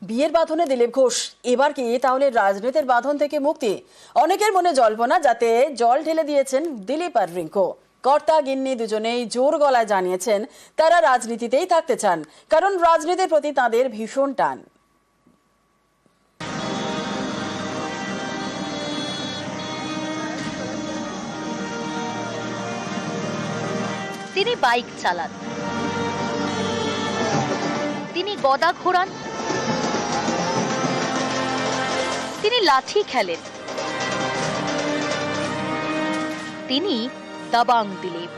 বিয়ের বাঁধনে দিলীপ ঘোষ এবার কি তাহলে রাজনীতির বাঁধন থেকে মুক্তি? অনেকের মনে জল্পনা, যাতে জল ঢেলে দিয়েছেন দিলীপ আর রিঙ্কু। কর্তা গিন্নি দুজনেই জোর গলায় জানিয়েছেন তারা রাজনীতিতেই থাকতে চান, কারণ রাজনীতির প্রতি তাদের ভীষণ টান। তিনি বাইক চালান, তিনি গদা ঘোরান, তিনি লাঠি খেলেন, তিনি দাবাং দিলীপ।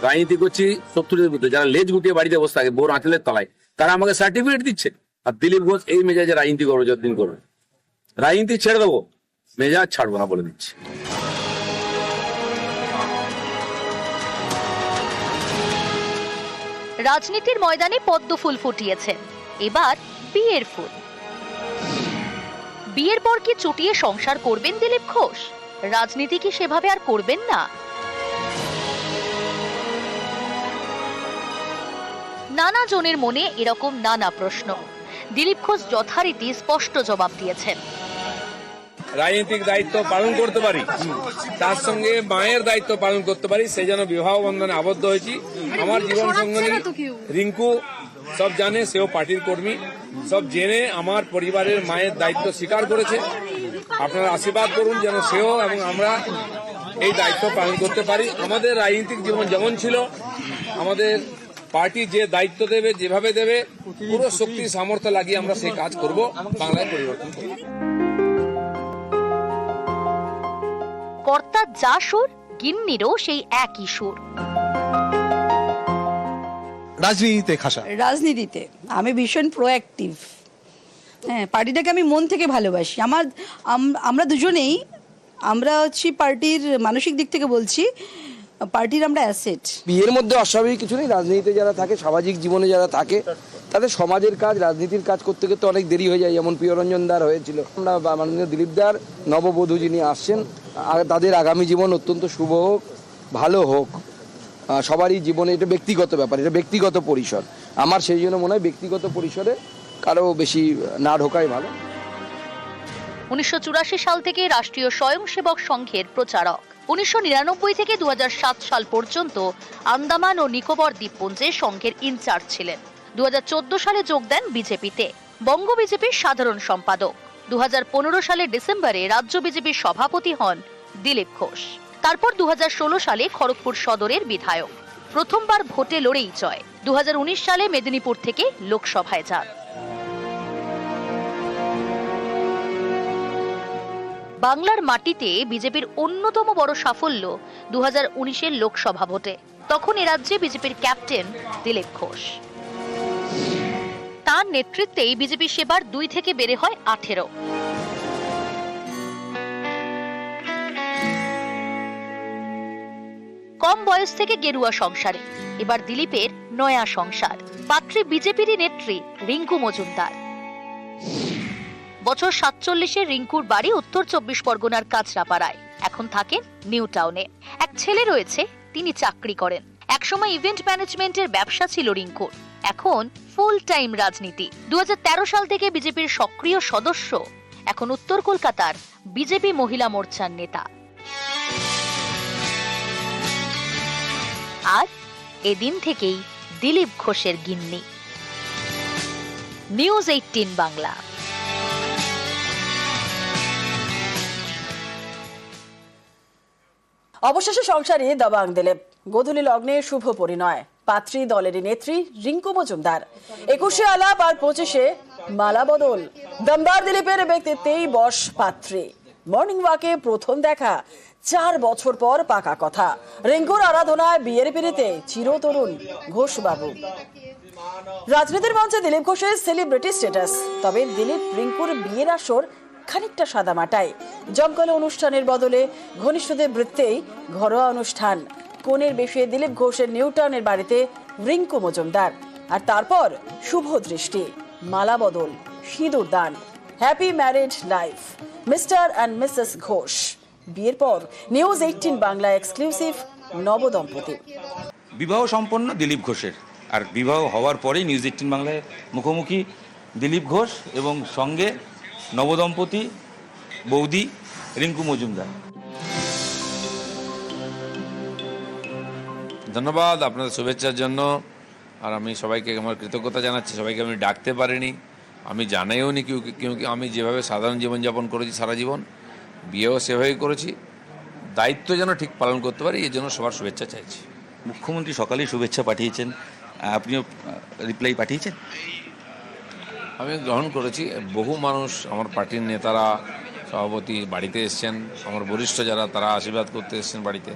রাজনীতি করছি 70-এর মধ্যে, যারা লেজ গুটিয়ে বাড়িতে বসে থাকে বোর আঁচলের তলায়, তারা আমাকে সার্টিফিকেট দিচ্ছে। আর দিলীপ ঘোষ এই মেজাজে রাজনীতি করবো, যতদিন করবে রাজনীতি ছেড়ে দেবো, মেজাজ ছাড়বো না বলে দিচ্ছে। রাজনীতির ময়দানে পদ্ম ফুল ফুটিয়েছে, এবার বিয়ের ফুল। বিয়ের পর কি চুটিয়ে সংসার করবেন দিলীপ ঘোষ? রাজনীতি কি সেভাবে আর করবেন না? নানা জনের মনে এরকম নানা প্রশ্ন। দিলীপ ঘোষ যথারীতি স্পষ্ট জবাব দিয়েছেন। রাজনৈতিক দায়িত্ব পালন করতে পারি, তার সঙ্গে মায়ের দায়িত্ব পালন করতে পারি, সেই জন্য বিবাহ বন্ধনে আবদ্ধ হয়েছি। আমার জীবন সঙ্গী রিঙ্কু সব জানে, সেও পার্টির কর্মী, সব জেনে আমার পরিবারের মায়ের দায়িত্ব স্বীকার করেছে। আপনারা আশীর্বাদ করুন যেন সেও এবং আমরা এই দায়িত্ব পালন করতে পারি। আমাদের রাজনৈতিক জীবন যেমন ছিল, আমাদের পার্টি যে দায়িত্ব দেবে, যেভাবে দেবে, পুরো শক্তি সামর্থ্য লাগিয়ে আমরা সেই কাজ করব, বাংলায় পরিবর্তন করব। কর্তা যা সুর, গিন্নিরও সেই একই সুর। রাজনীতিতে খাসা, রাজনীতিতে আমি ভীষণ প্রোঅ্যাক্টিভ। হ্যাঁ, পার্টিটাকে আমি মন থেকে ভালোবাসি। আমরা দুজনেই, আমরা হচ্ছি পার্টির মানসিক দিক থেকে বলছি, পার্টির আমরা অ্যাসেট। বিয়ের মধ্যে অস্বাভাবিক কিছু নেই। রাজনীতিতে যারা থাকে, সামাজিক জীবনে যারা থাকে, তাদের সমাজের কাজ, রাজনীতির কাজ করতে করতে অনেক দেরি হয়ে যায়। যেমন প্রিয়রঞ্জন দার হয়েছিল। আমরা মাননীয় দিলীপ দার নববধূ যিনি আসছেন, তাদের আগামী জীবন অত্যন্ত শুভ হোক, ভালো হোক। সবারই জীবনে এটা ব্যক্তিগত ব্যাপার, এটা ব্যক্তিগত পরিসর। আমার সেই জন্য মনে হয় ব্যক্তিগত পরিসরে কারো বেশি না ঢোকাই ভালো। 1984 সাল থেকে রাষ্ট্রীয় স্বয়ংসেবক সংঘের প্রচারক। 1999 থেকে 2007 সাল পর্যন্ত আন্দামান ও নিকোবর দ্বীপপুঞ্জে সংঘের ইনচার্জ ছিলেন। 2014 সালে যোগ দেন বিজেপিতে, বঙ্গ বিজেপির সাধারণ সম্পাদক। 2015 সালের ডিসেম্বরে রাজ্য বিজেপির সভাপতি হন দিলীপ ঘোষ। তারপর 2016 সালে খড়গপুর সদরের বিধায়ক। প্রথমবার ভোটে লড়েই জয়। 2019 সালে মেদিনীপুর থেকে লোকসভায় যান। বাংলার মাটিতে বিজেপির অন্যতম বড় সাফল্য 2019-এর লোকসভা ভোটে। তখন এ রাজ্যে বিজেপির ক্যাপ্টেন দিলীপ ঘোষ। তার নেতৃত্বেই বিজেপি সেবার 2 থেকে বেড়ে হয় 18। কম বয়স থেকে গেরুয়া সংসারে, এবার দিলীপের নয়া সংসার। পাত্রী বিজেপিরই নেত্রী রিঙ্কু মজুমদার। বছর 47-এ রিঙ্কুর বাড়ি উত্তর 24 পরগনার কাঁচরাপাড়ায়, এখন থাকেন নিউ টাউনে। এক ছেলে রয়েছে, তিনি চাকরি করেন। একসময় ইভেন্ট ম্যানেজমেন্টের ব্যবসা ছিল রিঙ্কুর, এখন ফুল টাইম রাজনীতি। 2013 সাল থেকে বিজেপির সক্রিয় সদস্য, এখন উত্তর কলকাতার বিজেপি মহিলা মোর্চার নেতা। আর এদিন থেকেই দিলীপ ঘোষের গিন্নি। নিউজ 18 বাংলা। অবশেষে সংসারে দাবাং দিলীপ। গোধূলি লগ্নে শুভ পরিণয়। পাত্রী দলেরই নেত্রী রিঙ্কু মজুমদার। 21-এ আলাপ আর 25-এ মালা বদল। দমদার দিলীপের ব্যক্তিত্বেই বশ পাত্রী। মর্নিং ওয়াকে প্রথম দেখা, 4 বছর পর পাকা কথা। রিঙ্কুর আরাধনায় বিয়ের পিড়িতে চিরতরুণ ঘোষবাবু। রাজনীতির মঞ্চে দিলীপ ঘোষের সেলিব্রিটি স্ট্যাটাস। তবে দিলীপ রিঙ্কুর বিয়ের আসর খানিকটা সাদামাটায়। জমকালো অনুষ্ঠানের বদলে ঘনিষ্ঠদের বৃত্তেই ঘরোয়া অনুষ্ঠান। কনের বেশে দিলীপ ঘোষের নিউটাউনের বাড়িতে রিঙ্কু মজুমদার। আর তারপর শুভ দৃষ্টি, মালা বদল, সিঁদুর দান। Happy married life mister and Mrs Ghosh. বিয়ের পর নিউজ 18 বাংলা এক্সক্লুসিভ নবদম্পতি। বিবাহ সম্পন্ন দিলীপ ঘোষের। আর বিবাহ হওয়ার পরেই নিউজ 18 বাংলায় মুখোমুখি দিলীপ ঘোষ এবং সঙ্গে নবদম্পতি বৌদি রিঙ্কু মজুমদার। ধন্যবাদ আপনাদের শুভেচ্ছার জন্য। আর আমি সবাইকে আমার কৃতজ্ঞতা জানাচ্ছি। সবাইকে আমি ডাকতে পারিনি, আমি জানাইও নি কিউকি আমি যেভাবে সাধারণ জীবনযাপন করেছি সারা জীবন, বিয়েও সেভাবেই করেছি। দায়িত্ব যেন ঠিক পালন করতে পারি, এর জন্য সবার শুভেচ্ছা চাইছি। মুখ্যমন্ত্রী সকালেই শুভেচ্ছা পাঠিয়েছেন, আপনিও রিপ্লাই পাঠিয়েছেন? আমি গ্রহণ করেছি। বহু মানুষ, আমার পার্টির নেতারা, সভাপতি বাড়িতে এসছেন, আমার বরিষ্ঠ যারা তারা আশীর্বাদ করতে এসছেন বাড়িতে।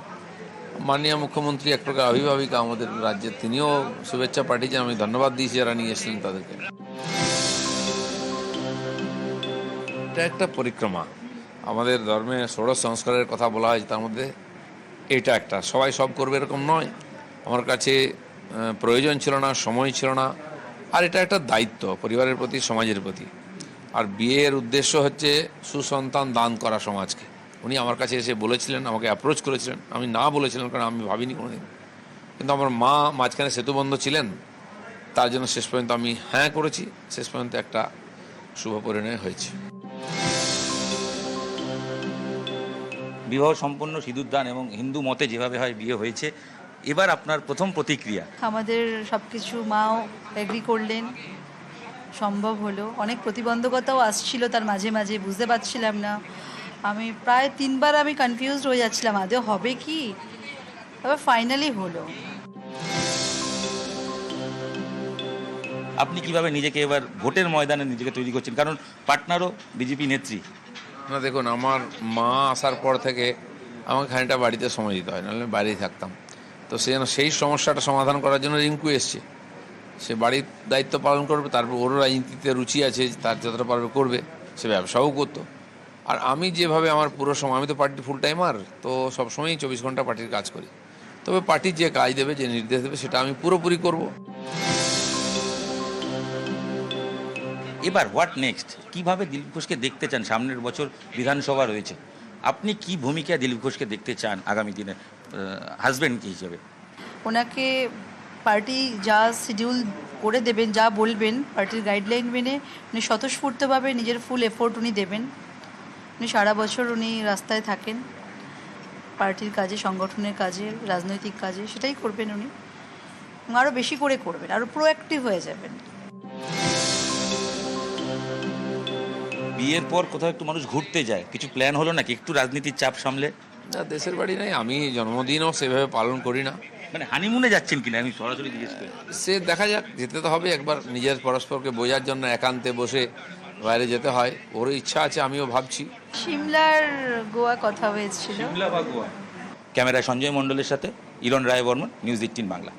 মাননীয় মুখ্যমন্ত্রী এক প্রকার অভিভাবিকা আমাদের রাজ্যের, তিনিও শুভেচ্ছা পাঠিয়েছেন। আমি ধন্যবাদ দিয়েছি যারা নিয়ে এসেছিলেন তাদেরকে। এটা একটা পরিক্রমা। আমাদের ধর্মে ষোড়শ সংস্কারের কথা বলা হয়, তার মধ্যে এটা একটা। সবাই সব করবে এরকম নয়। আমার কাছে প্রয়োজন ছিল না, সময় ছিল না। আর এটা একটা দায়িত্ব পরিবারের প্রতি, সমাজের প্রতি। আর বিয়ের উদ্দেশ্য হচ্ছে সুসন্তান দান করা সমাজকে। উনি আমার কাছে এসে বলেছিলেন, আমাকে অ্যাপ্রোচ করেছিলেন, আমি না বলেছিলাম কারণ আমি ভাবিনি কোনোদিন। কিন্তু আমার মা মাঝখানে সেতুবন্ধ ছিলেন, তার জন্য শেষ পর্যন্ত আমি হ্যাঁ করেছি। শেষ পর্যন্ত একটা শুভ পরিণয় হয়েছে। বিবাহ সম্পন্ন সিঁদুরদান এবং হিন্দু মতে যেভাবে হয় বিয়ে হয়েছে, এবার আপনার প্রথম প্রতিক্রিয়া? আমাদের সব কিছু মাও এগ্রি করলেন, সম্ভব হলো। অনেক প্রতিবন্ধকতাও আসছিল তার মাঝে মাঝে, বুঝতে পারছিলাম না। আমি প্রায় 3 বার আমি কনফিউজড হয়ে যাচ্ছিলাম আদৌ হবে কি, তবে ফাইনালি হলো। আপনি কিভাবে নিজেকে এবার ভোটের ময়দানে নিজেকে তৈরি করছেন, কারণ পার্টনারও বিজেপি নেত্রী? না দেখুন, আমার মা আসার পর থেকে আমাকে খানিকটা বাড়িতে সময় দিতে হয়, নাহলে বাইরেই থাকতাম। তো সেই সমস্যাটা সমাধান করার জন্য রিঙ্কু এসছে। সে বাড়ির দায়িত্ব পালন করবে, তারপর ওরও রাজনীতিতে রুচি আছে, তার যতটা পারবে করবে। সে ব্যবসাও করতো। আর আমি যেভাবে আমার পুরো সময়, আমি তো পার্টির ফুল টাইমার, তো সবসময়ই 24 ঘন্টা পার্টির কাজ করি। তবে পার্টির যে কাজ দেবে, যে নির্দেশ দেবে, সেটা আমি পুরোপুরি করব। এবার হোয়াট নেক্সট? কিভাবে দিলীপ ঘোষকে দেখতে চান? সামনের বছর বিধানসভা রয়েছে, আপনি কি ভূমিকা দিলীপ ঘোষকে দেখতে চান আগামী দিনে হাজব্যান্ড হিসেবে? ওনাকে পার্টি যা শিডিউল করে দেবেন, যা বলবেন পার্টির গাইডলাইন মেনে উনি স্বতঃস্ফূর্তভাবে নিজের ফুল এফোর্ট উনি দেবেন। উনি সারা বছর উনি রাস্তায় থাকেন, পার্টির কাজে, সংগঠনের কাজে, রাজনৈতিক কাজে, সেটাই করবেন উনি। আরও বেশি করে করবেন, আরও প্রোঅ্যাক্টিভ হয়ে যাবেন। বিয়ের পর কোথাও একটু মানুষ ঘুরতে যায়, কিছু প্ল্যান হলো নাকি একটু রাজনীতির চাপ সামলে? না, দেশের বাড়ি নেই, আমি জন্মদিনও সেভাবে পালন করি না। মানে হানিমুনে যাচ্ছেন কিনা আমি সরাসরি জিজ্ঞেস করি। সে দেখা যাক, যেতে তো হবে একবার, নিজের পরস্পরকে বোঝার জন্য একান্তে বসে বাইরে যেতে হয়। ওরও ইচ্ছা আছে, আমিও ভাবছি। সিমলার গোয়া কথা হয়েছিল। ক্যামেরায় সঞ্জয় মণ্ডলের সাথে ইরণ রায় বর্মন, নিউজ 18 বাংলা।